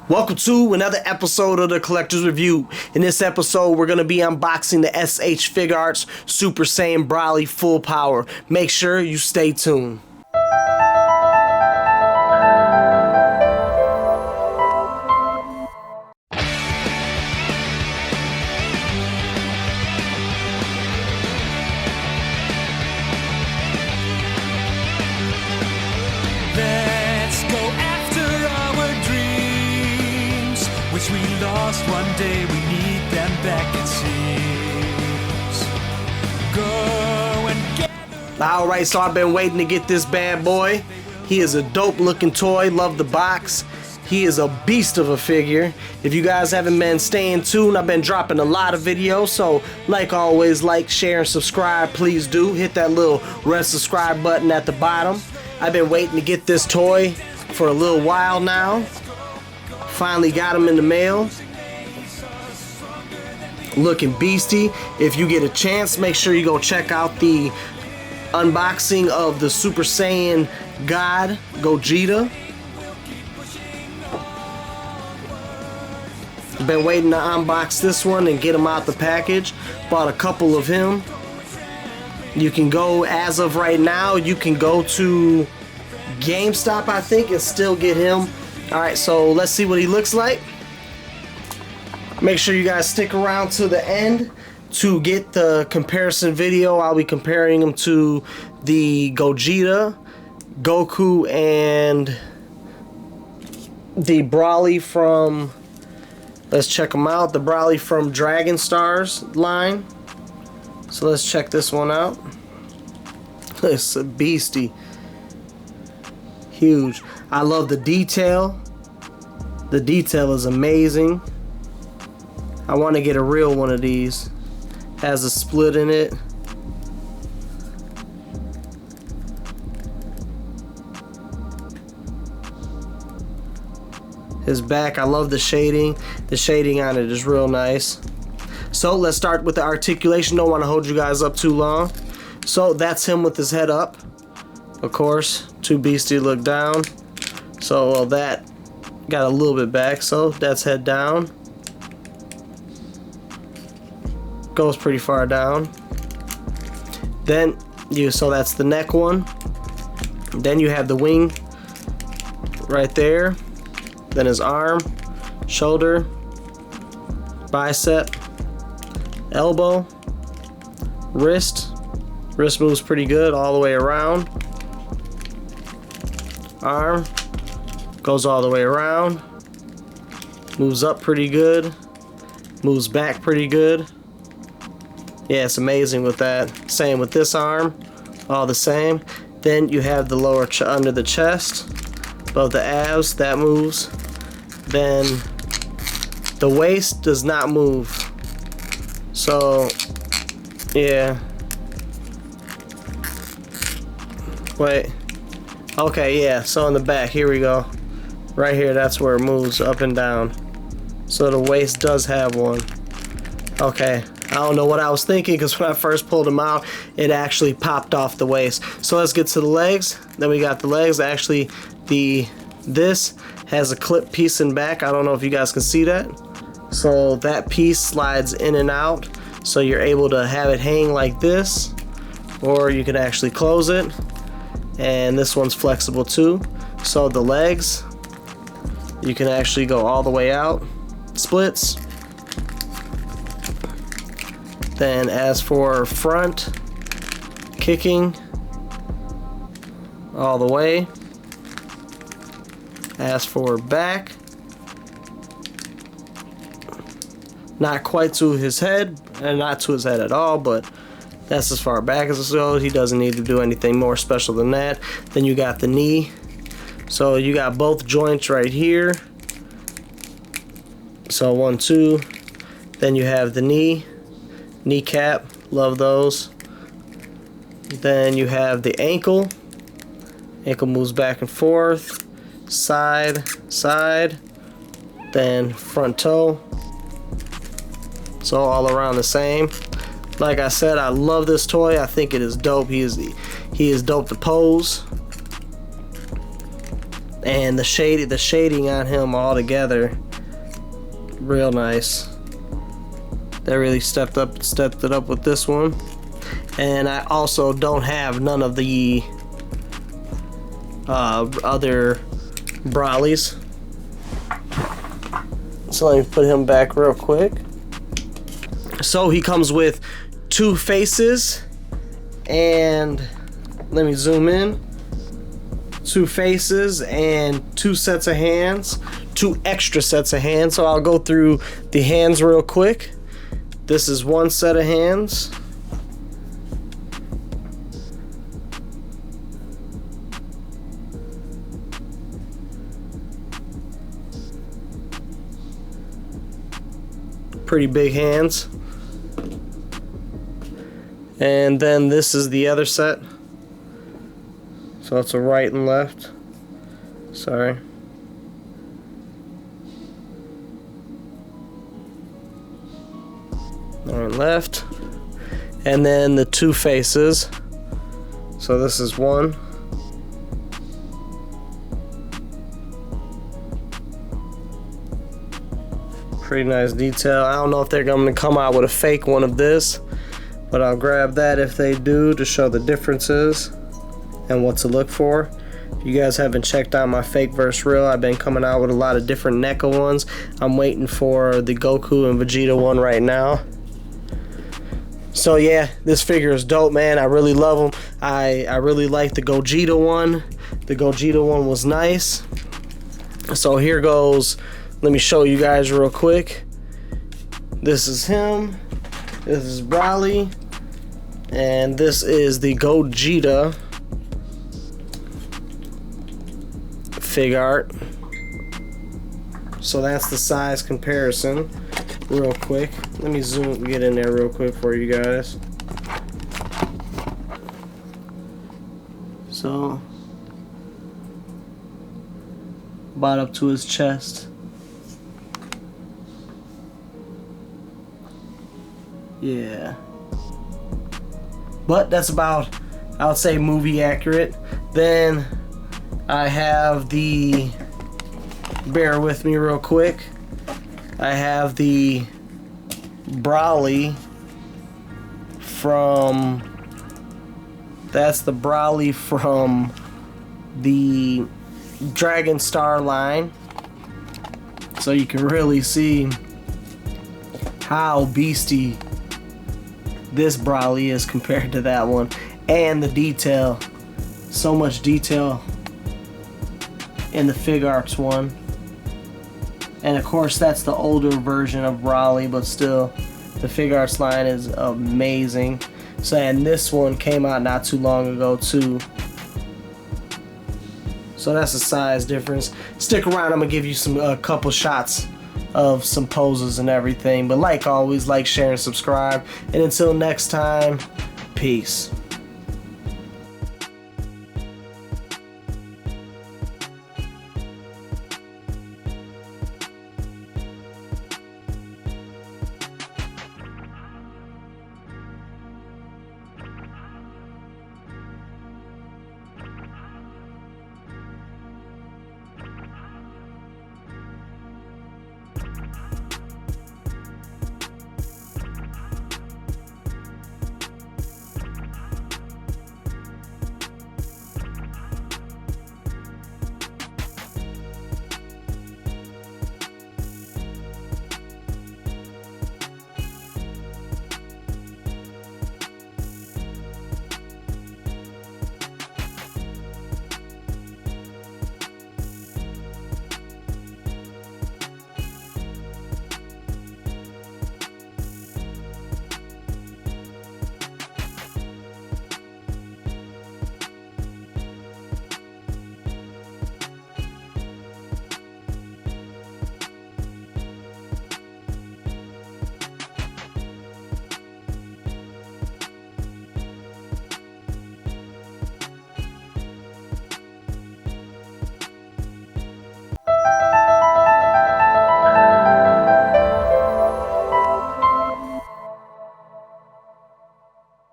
Welcome to another episode of the Collector's Review. In this episode, we're going to be unboxing the S.H.Figuarts Super Saiyan Broly Full Power. Make sure you stay tuned. Let's go after our dreams, which we lost one day, we need them back it seems. Go and gather. Alright, so I've been waiting to get this bad boy. He is a dope looking toy, love the box. He is a beast of a figure. If you guys haven't been staying tuned, I've been dropping a lot of videos, so like always, like, share, and subscribe, please do. Hit that little red subscribe button at the bottom. I've been waiting to get this toy for a little while now. Finally got him in the mail. Looking beastie. If you get a chance, make sure you go check out the unboxing of the Super Saiyan God Gogeta. Been waiting to unbox this one and get him out the package. Bought a couple of him. You can go, as of right now, you can go to GameStop, I think, and still get him. Alright, so let's see what he looks like. Make sure you guys stick around to the end to get the comparison video. I'll be comparing him to the Gogeta, Goku, and the Broly from, let's check them out, the Broly from Dragon Stars line. So let's check this one out. It's a beastie. Huge. I love the detail. The detail is amazing. I want to get a real one of these. Has a split in it. His back, I love the shading. The shading on it is real nice. So let's start with the articulation. Don't want to hold you guys up too long. So that's him with his head up. Of course, too beastie look down. So well, that got a little bit back. So that's head down. Goes pretty far down. Then so that's the neck one. Then you have the wing right there. Then his arm, shoulder, bicep, elbow, wrist. Wrist moves pretty good all the way around. Arm goes all the way around. Moves up pretty good. Moves back pretty good. Yeah, it's amazing with that. Same with this arm. All the same. Then you have the lower under the chest. Above the abs, that moves. Then the waist does not move. So, yeah. Wait. Okay, yeah. So in the back, here we go. Right here, that's where it moves up and down. So the waist does have one. Okay. I don't know what I was thinking, because when I first pulled him out, it actually popped off the waist. So let's get to the legs. Then we got the legs. Actually, this has a clip piece in back. I don't know if you guys can see that. So that piece slides in and out. So you're able to have it hang like this, or you can actually close it. And this one's flexible too. So the legs, you can actually go all the way out. Splits. Then as for front, kicking all the way. As for back, not quite to his head, and not to his head at all, but that's as far back as it goes. He doesn't need to do anything more special than that. Then you got the knee. So you got both joints right here. So 1, 2. Then you have the knee. Kneecap, love those. Then you have the ankle. Ankle moves back and forth. Side, side. Then front toe. So all around the same. Like I said, I love this toy. I think it is dope. He is dope to pose. And the shading on him all together, real nice. They really stepped it up with this one. And I also don't have none of the other Brolys. So let me put him back real quick. So he comes with 2 faces, and let me zoom in. 2 faces and 2 sets of hands, 2 extra sets of hands. So I'll go through the hands real quick. This is 1 set of hands. Pretty big hands. And then this is the other set. So it's a right and left. Sorry. Right and left. And then the 2 faces. So this is 1. Pretty nice detail. I don't know if they're going to come out with a fake one of this, but I'll grab that if they do to show the differences and what to look for. If you guys haven't checked out my fake verse reel, I've been coming out with a lot of different NECA ones. I'm waiting for the Goku and Vegeta one right now. So yeah, this figure is dope, man. I really love him. I really like the Gogeta one. The Gogeta one was nice. So here goes. Let me show you guys real quick. This is him. This is Broly. And this is the Gogeta Figuart. So that's the size comparison real quick. Let me get in there real quick for you guys. So about up to his chest. Yeah. But that's about, I would say, movie accurate. Then I have the, bear with me real quick, I have the Broly from, that's the Broly from the Dragon Star line. So you can really see how beastie this Broly is compared to that one, and the detail, so much detail in the Figuarts one. And of course that's the older version of Broly, but still the Figuarts line is amazing. So, and this one came out not too long ago too. So that's a size difference. Stick around, I'm gonna give you a couple shots of some poses and everything. But like always, like, share, and subscribe. And until next time, peace.